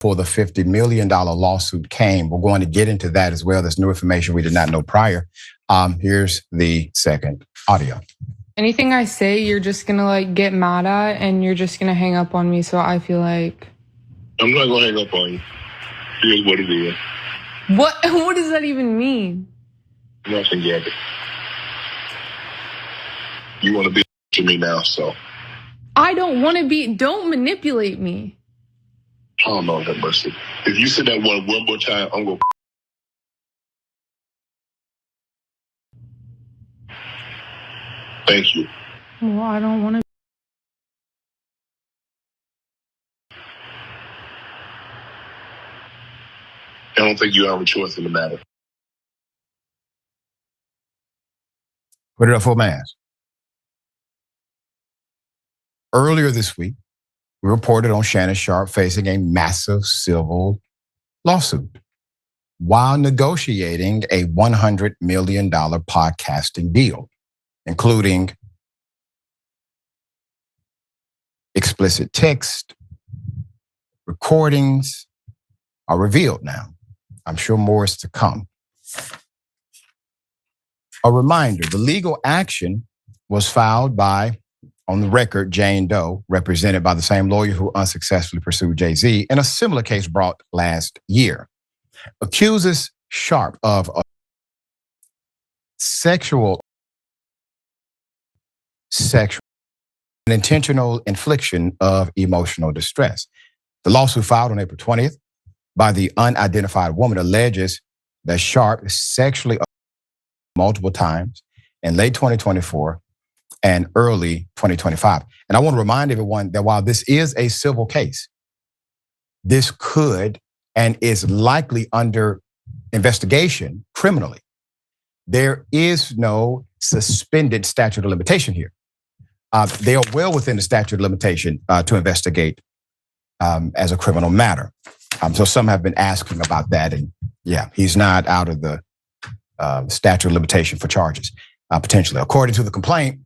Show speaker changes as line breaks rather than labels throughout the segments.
for the $50 million lawsuit came. We're going to get into that as well. There's new information we did not know prior. Here's the second audio.
Anything I say, you're just going to get mad at and you're just going to hang up on me. So I feel like...
I'm not going to hang up on you. Here's what it is.
What does that even mean?
Nothing, Gabby. You want to be to me now, so...
I don't want to be... Don't manipulate me.
Oh, no, have mercy. If you say that one more time, I'm going to... Thank you.
Well, I don't want to...
I don't think you have a choice in the matter.
Put it up for mass. Earlier this week, we reported on Shannon Sharpe facing a massive civil lawsuit while negotiating a $100 million podcasting deal, including explicit text, recordings are revealed now. I'm sure more is to come. A reminder, the legal action was filed by, on the record, Jane Doe, represented by the same lawyer who unsuccessfully pursued Jay-Z in a similar case brought last year, accuses Sharpe of a sexual and intentional infliction of emotional distress. The lawsuit filed on April 20th by the unidentified woman alleges that Sharpe sexually assaulted multiple times in late 2024 and early 2025. And I want to remind everyone that while this is a civil case, this could and is likely under investigation criminally. There is no suspended statute of limitation here. They are well within the statute of limitation to investigate as a criminal matter. So some have been asking about that, and yeah, he's not out of the statute of limitation for charges, potentially. According to the complaint,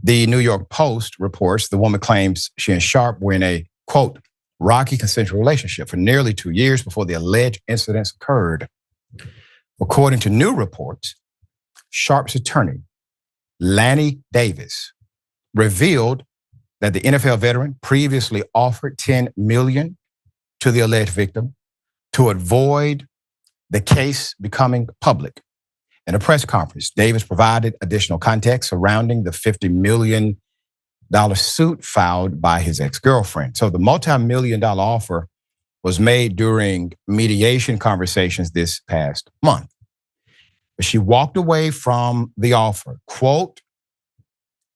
the New York Post reports the woman claims she and Sharpe were in a, quote, rocky consensual relationship for nearly 2 years before the alleged incidents occurred. According to new reports, Sharpe's attorney, Lanny Davis, revealed that the NFL veteran previously offered $10 million to the alleged victim to avoid the case becoming public. In a press conference, Davis provided additional context surrounding the $50 million suit filed by his ex-girlfriend. So the multi-million-dollar offer was made during mediation conversations this past month. But she walked away from the offer. Quote,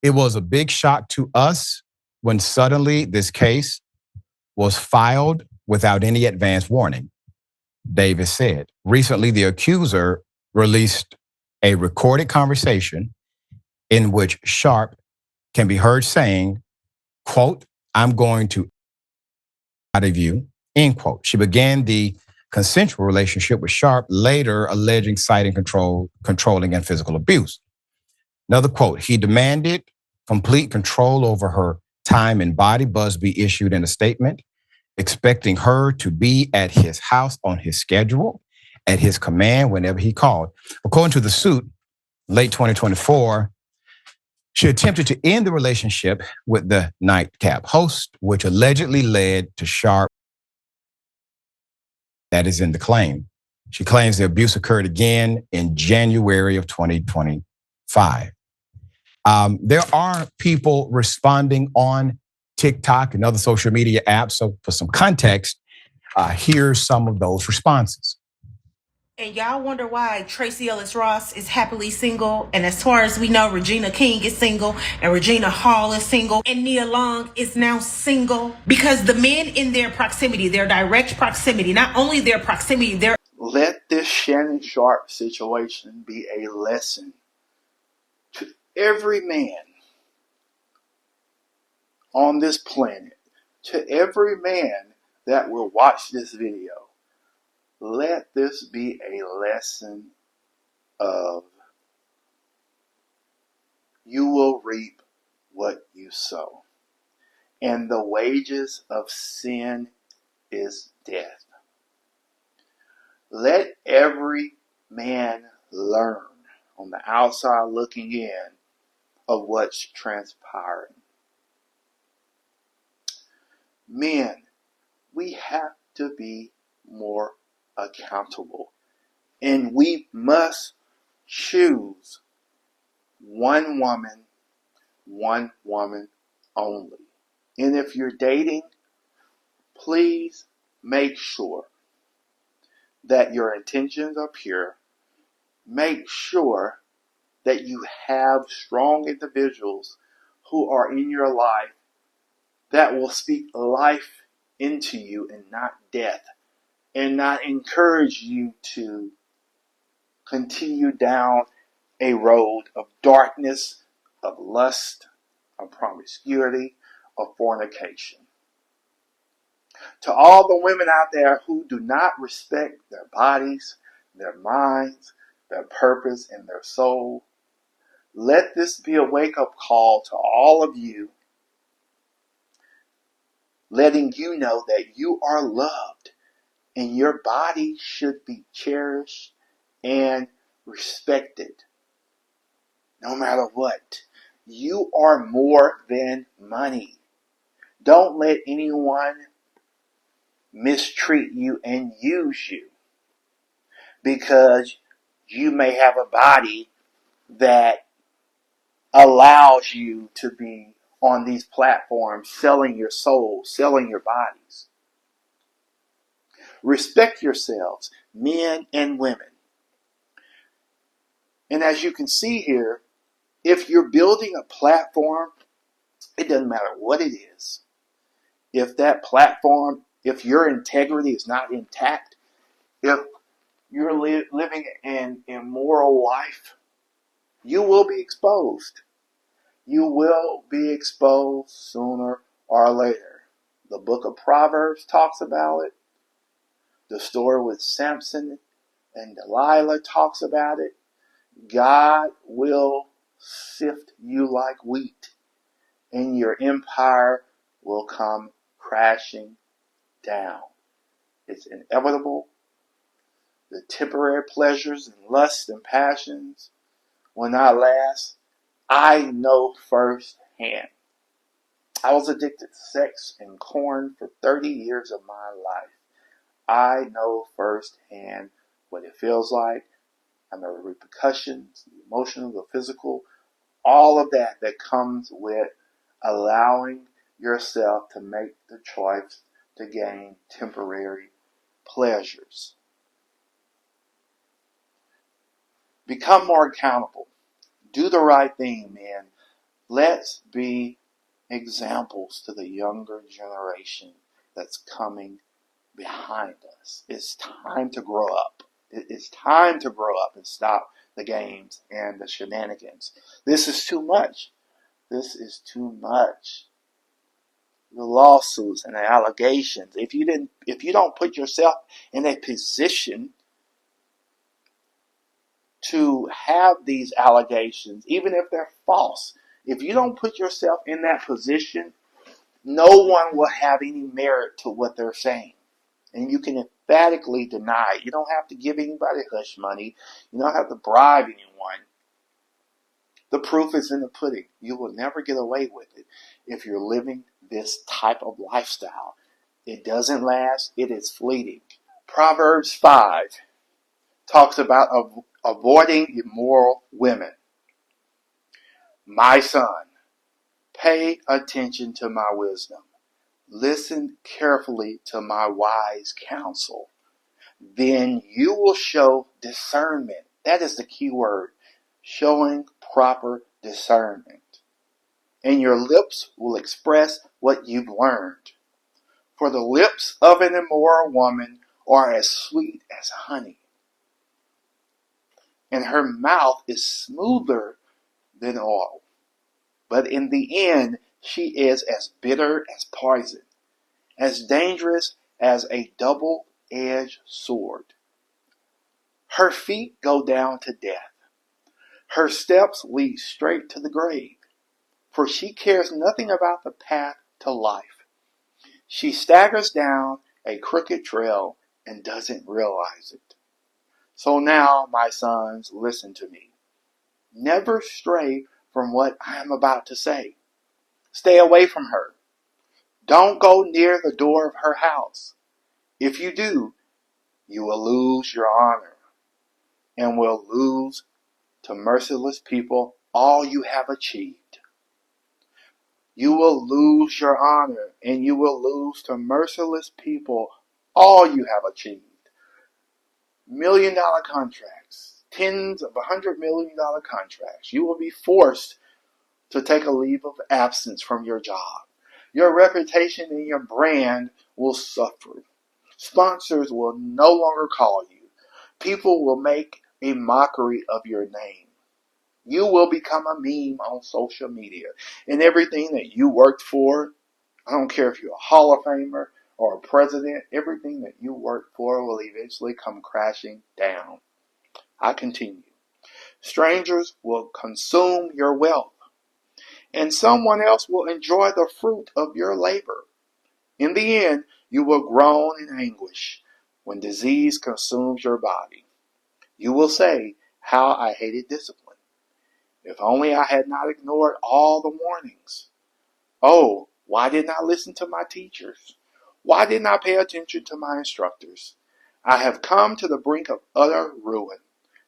"It was a big shock to us when suddenly this case was filed without any advance warning," Davis said. Recently, the accuser released a recorded conversation in which Sharpe can be heard saying, quote, "I'm going to out of you," end quote. She began the consensual relationship with Sharpe, later alleging citing controlling and physical abuse. Another quote, "He demanded complete control over her time and body," Busby issued in a statement, expecting her to be at his house on his schedule, at his command whenever he called. According to the suit, late 2024, she attempted to end the relationship with the nightcap host, which allegedly led to Sharpe. That is in the claim. She claims the abuse occurred again in January of 2025. There are people responding on TikTok and other social media apps. So for some context, here's some of those responses.
And y'all wonder why Tracy Ellis Ross is happily single. And as far as we know, Regina King is single and Regina Hall is single and Nia Long is now single. Because the men in their proximity, their direct proximity, not only their proximity, their...
Let this Shannon Sharpe situation be a lesson to every man on this planet, to every man that will watch this video. Let this be a lesson of you will reap what you sow. And the wages of sin is death. Let every man learn on the outside looking in of what's transpiring. Men, we have to be more accountable. And we must choose one woman only. And if you're dating, please make sure that your intentions are pure. Make sure that you have strong individuals who are in your life that will speak life into you and not death, and not encourage you to continue down a road of darkness, of lust, of promiscuity, of fornication. To all the women out there who do not respect their bodies, their minds, their purpose, and their soul, let this be a wake-up call to all of you, letting you know that you are loved and your body should be cherished and respected no matter what. You are more than money. Don't let anyone mistreat you and use you because you may have a body that allows you to be on these platforms selling your soul, selling your bodies. Respect yourselves, men and women. And as you can see here, if you're building a platform, it doesn't matter what it is. If that platform, if your integrity is not intact, if you're living an immoral life, you will be exposed. You will be exposed sooner or later. The book of Proverbs talks about it. The story with Samson and Delilah talks about it. God will sift you like wheat, and your empire will come crashing down. It's inevitable. The temporary pleasures and lusts and passions will not last. I know firsthand. I was addicted to sex and porn for 30 years of my life. I know firsthand what it feels like. I know the repercussions, the emotional, the physical, all of that comes with allowing yourself to make the choice to gain temporary pleasures. Become more accountable. Do the right thing, man. Let's be examples to the younger generation that's coming behind us. It's time to grow up. It's time to grow up and stop the games and the shenanigans. This is too much. This is too much. The lawsuits and the allegations. If you don't put yourself in a position to have these allegations, even if they're false, if you don't put yourself in that position, no one will have any merit to what they're saying. And you can emphatically deny it. You don't have to give anybody hush money. You don't have to bribe anyone. The proof is in the pudding. You will never get away with it if you're living this type of lifestyle. It doesn't last. It is fleeting. Proverbs 5 talks about avoiding immoral women. My son, pay attention to my wisdom. Listen carefully to my wise counsel. Then you will show discernment. That is the key word. Showing proper discernment. And your lips will express what you've learned. For the lips of an immoral woman are as sweet as honey, and her mouth is smoother than oil. But in the end, she is as bitter as poison, as dangerous as a double-edged sword. Her feet go down to death. Her steps lead straight to the grave, for she cares nothing about the path to life. She staggers down a crooked trail and doesn't realize it. So now, my sons, listen to me. Never stray from what I am about to say. Stay away from her. Don't go near the door of her house. If you do, you will lose your honor and will lose to merciless people all you have achieved. You will lose your honor and you will lose to merciless people all you have achieved. $1 million contracts, tens of $100 million contracts. You will be forced to take a leave of absence from your job. Your reputation and your brand will suffer. Sponsors will no longer call you. People will make a mockery of your name. You will become a meme on social media. And everything that you worked for, I don't care if you're a Hall of Famer or a president, everything that you worked for will eventually come crashing down. I continue. Strangers will consume your wealth, and someone else will enjoy the fruit of your labor. In the end, you will groan in anguish when disease consumes your body. You will say, "How I hated discipline. If only I had not ignored all the warnings. Oh, why didn't I listen to my teachers? Why didn't I pay attention to my instructors? I have come to the brink of utter ruin,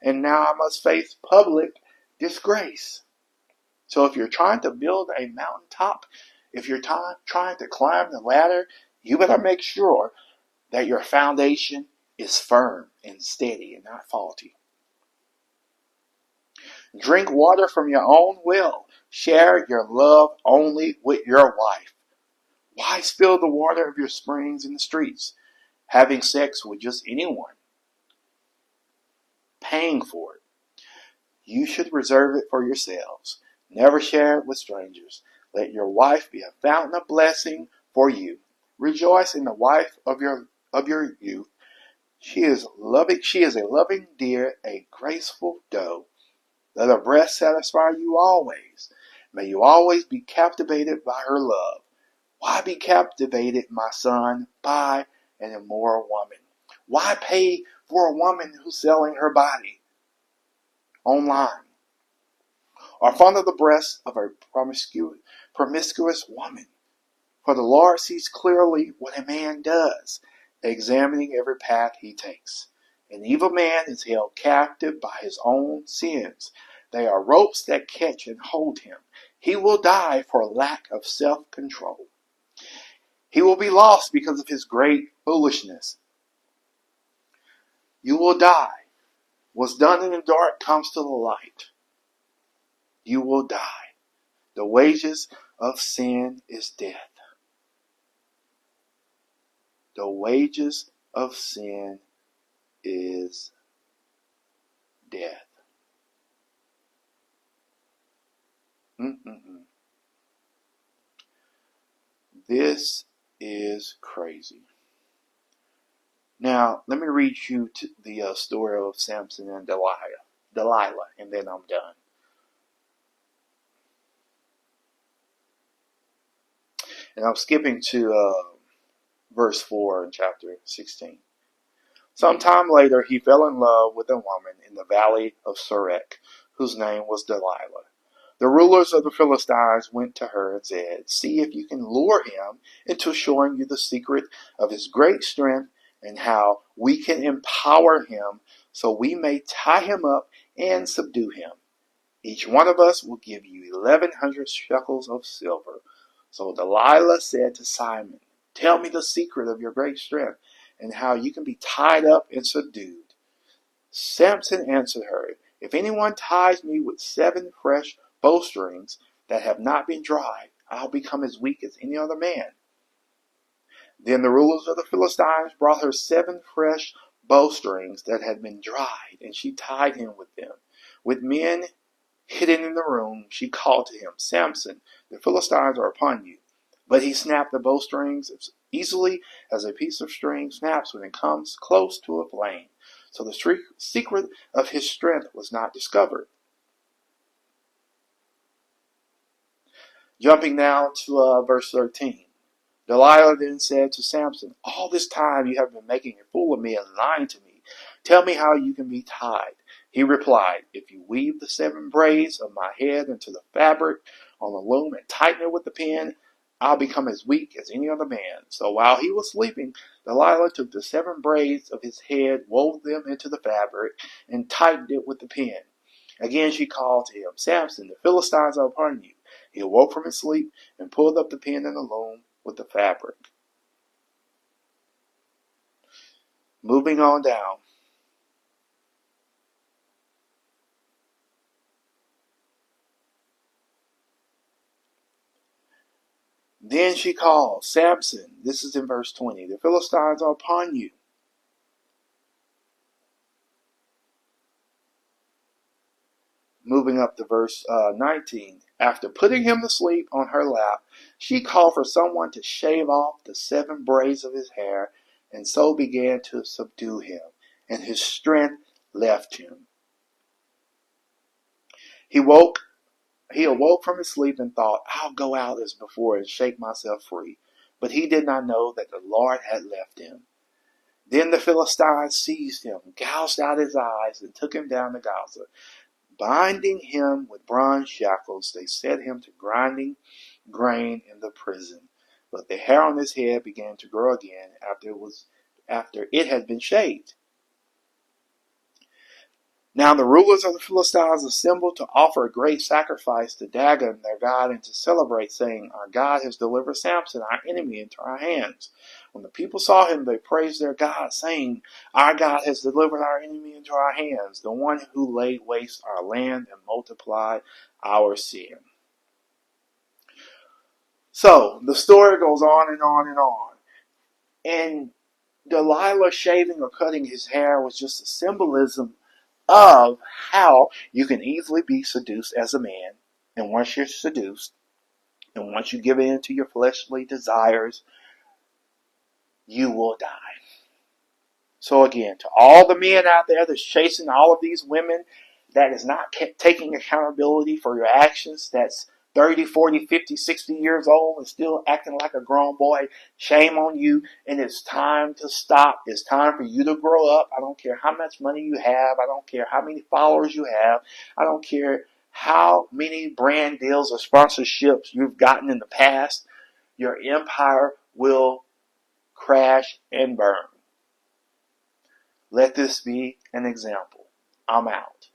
and now I must face public disgrace." So if you're trying to build a mountaintop, if you're trying to climb the ladder, you better make sure that your foundation is firm and steady and not faulty. Drink water from your own well. Share your love only with your wife. Why spill the water of your springs in the streets? Having sex with just anyone. Paying for it. You should reserve it for yourselves. Never share it with strangers. Let your wife be a fountain of blessing for you. Rejoice in the wife of your youth. She is a loving deer, a graceful doe. Let her breast satisfy you always. May you always be captivated by her love. Why be captivated, my son, by an immoral woman? Why pay for a woman who's selling her body online? Or fondle the breast of a promiscuous woman? For the Lord sees clearly what a man does, examining every path he takes. An evil man is held captive by his own sins. They are ropes that catch and hold him. He will die for lack of self-control. He will be lost because of his great foolishness. You will die. What's done in the dark comes to the light. You will die. The wages of sin is death. The wages of sin is death. This is crazy. Now, let me read you the story of Samson and Delilah, and then I'm done. And I'm skipping to verse 4 in chapter 16. Sometime later, he fell in love with a woman in the valley of Sorek, whose name was Delilah. The rulers of the Philistines went to her and said, "See if you can lure him into showing you the secret of his great strength and how we can empower him so we may tie him up and subdue him. Each one of us will give you 1,100 shekels of silver." So Delilah said to Simon, "Tell me the secret of your great strength and how you can be tied up and subdued." Samson answered her, "If anyone ties me with 7 fresh bowstrings that have not been dried, I'll become as weak as any other man." Then the rulers of the Philistines brought her 7 fresh bowstrings that had been dried, and she tied him with them. With men hidden in the room, she called to him, "Samson, the Philistines are upon you." But he snapped the bowstrings as easily as a piece of string snaps when it comes close to a flame. So the secret of his strength was not discovered. Jumping now to verse 13. Delilah then said to Samson, "All this time you have been making a fool of me and lying to me. Tell me how you can be tied." He replied, "If you weave the 7 braids of my head into the fabric on the loom and tighten it with the pin, I'll become as weak as any other man." So while he was sleeping, Delilah took the 7 braids of his head, wove them into the fabric, and tightened it with the pin. Again she called to him, "Samson, the Philistines are upon you." He awoke from his sleep and pulled up the pin in the loom with the fabric. Moving on down. Then she called, "Samson," this is in verse 20, "the Philistines are upon you." Moving up to verse 19. After putting him to sleep on her lap, she called for someone to shave off the 7 braids of his hair, and so began to subdue him, and his strength left him. He awoke from his sleep and thought, "I'll go out as before and shake myself free." But he did not know that the Lord had left him. Then the Philistines seized him, gouged out his eyes, and took him down to Gaza. Binding him with bronze shackles, they set him to grinding grain in the prison. But the hair on his head began to grow again after it had been shaved. Now the rulers of the Philistines assembled to offer a great sacrifice to Dagon, their god, and to celebrate, saying, "Our God has delivered Samson, our enemy, into our hands." When the people saw him, they praised their God, saying, "Our God has delivered our enemy into our hands, the one who laid waste our land and multiplied our sin." So the story goes on and on and on. And Delilah shaving or cutting his hair was just a symbolism of how you can easily be seduced as a man. And once you're seduced, and once you give in to your fleshly desires, you will die. So again, to all the men out there that's chasing all of these women, that is not taking accountability for your actions, that's 30, 40, 50, 60 years old and still acting like a grown boy, shame on you. And it's time to stop. It's time for you to grow up. I don't care how much money you have. I don't care how many followers you have. I don't care how many brand deals or sponsorships you've gotten in the past. Your empire will crash and burn. Let this be an example. I'm out.